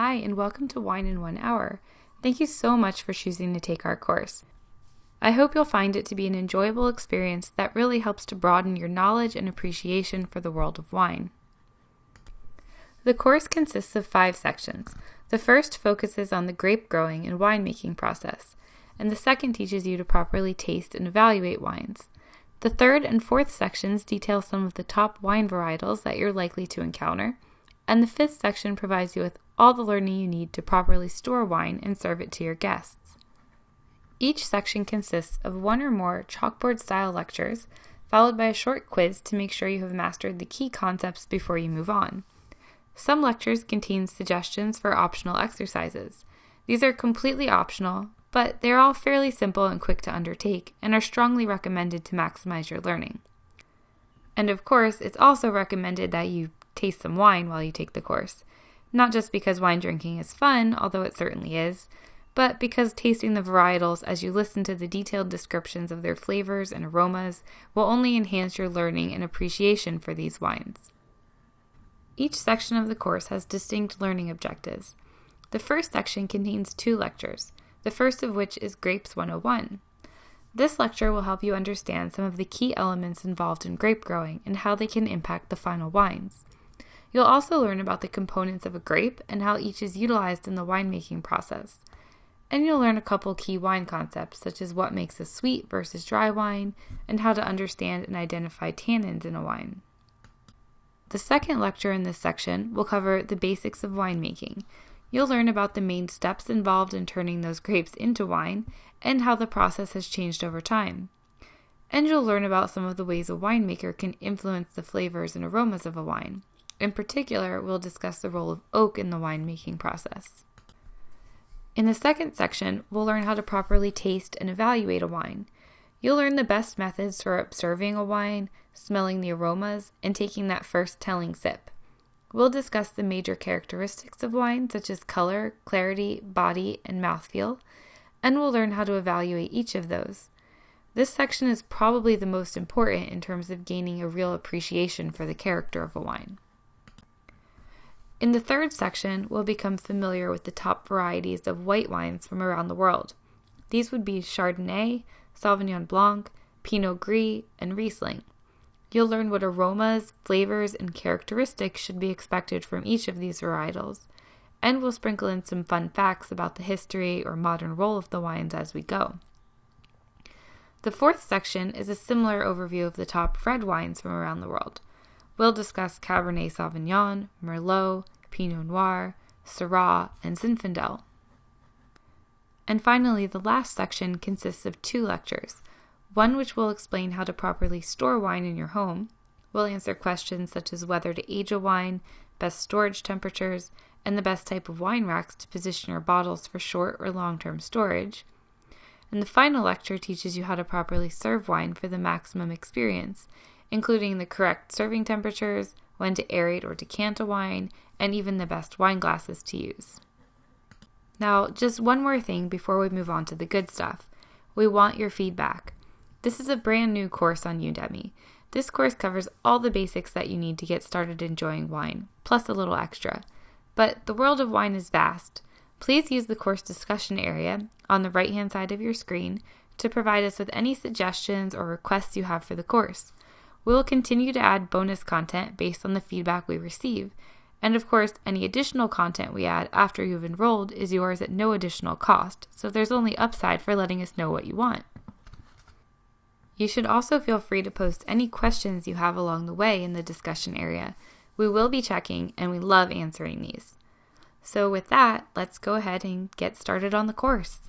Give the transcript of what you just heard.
Hi, and welcome to Wine in 1 Hour. Thank you so much for choosing to take our course. I hope you'll find it to be an enjoyable experience that really helps to broaden your knowledge and appreciation for the world of wine. The course consists of 5 sections. The first focuses on the grape growing and winemaking process, and the second teaches you to properly taste and evaluate wines. The third and fourth sections detail some of the top wine varietals that you're likely to encounter, and the fifth section provides you with all the learning you need to properly store wine and serve it to your guests. Each section consists of 1 or more chalkboard-style lectures, followed by a short quiz to make sure you have mastered the key concepts before you move on. Some lectures contain suggestions for optional exercises. These are completely optional, but they're all fairly simple and quick to undertake and are strongly recommended to maximize your learning. And of course, it's also recommended that you taste some wine while you take the course. Not just because wine drinking is fun, although it certainly is, but because tasting the varietals as you listen to the detailed descriptions of their flavors and aromas will only enhance your learning and appreciation for these wines. Each section of the course has distinct learning objectives. The first section contains 2 lectures, the first of which is Grapes 101. This lecture will help you understand some of the key elements involved in grape growing and how they can impact the final wines. You'll also learn about the components of a grape and how each is utilized in the winemaking process. And you'll learn a couple key wine concepts, such as what makes a sweet versus dry wine, and how to understand and identify tannins in a wine. The second lecture in this section will cover the basics of winemaking. You'll learn about the main steps involved in turning those grapes into wine, and how the process has changed over time. And you'll learn about some of the ways a winemaker can influence the flavors and aromas of a wine. In particular, we'll discuss the role of oak in the winemaking process. In the second section, we'll learn how to properly taste and evaluate a wine. You'll learn the best methods for observing a wine, smelling the aromas, and taking that first telling sip. We'll discuss the major characteristics of wine, such as color, clarity, body, and mouthfeel, and we'll learn how to evaluate each of those. This section is probably the most important in terms of gaining a real appreciation for the character of a wine. In the third section, we'll become familiar with the top varieties of white wines from around the world. These would be Chardonnay, Sauvignon Blanc, Pinot Gris, and Riesling. You'll learn what aromas, flavors, and characteristics should be expected from each of these varietals, and we'll sprinkle in some fun facts about the history or modern role of the wines as we go. The fourth section is a similar overview of the top red wines from around the world. We'll discuss Cabernet Sauvignon, Merlot, Pinot Noir, Syrah, and Zinfandel. And finally, the last section consists of 2 lectures, one which will explain how to properly store wine in your home. We'll answer questions such as whether to age a wine, best storage temperatures, and the best type of wine racks to position your bottles for short or long-term storage. And the final lecture teaches you how to properly serve wine for the maximum experience, including the correct serving temperatures, when to aerate or decant a wine, and even the best wine glasses to use. Now, just one more thing before we move on to the good stuff. We want your feedback. This is a brand new course on Udemy. This course covers all the basics that you need to get started enjoying wine, plus a little extra. But the world of wine is vast. Please use the course discussion area on the right-hand side of your screen to provide us with any suggestions or requests you have for the course. We will continue to add bonus content based on the feedback we receive, and of course, any additional content we add after you've enrolled is yours at no additional cost, so there's only upside for letting us know what you want. You should also feel free to post any questions you have along the way in the discussion area. We will be checking, and we love answering these. So with that, let's go ahead and get started on the course.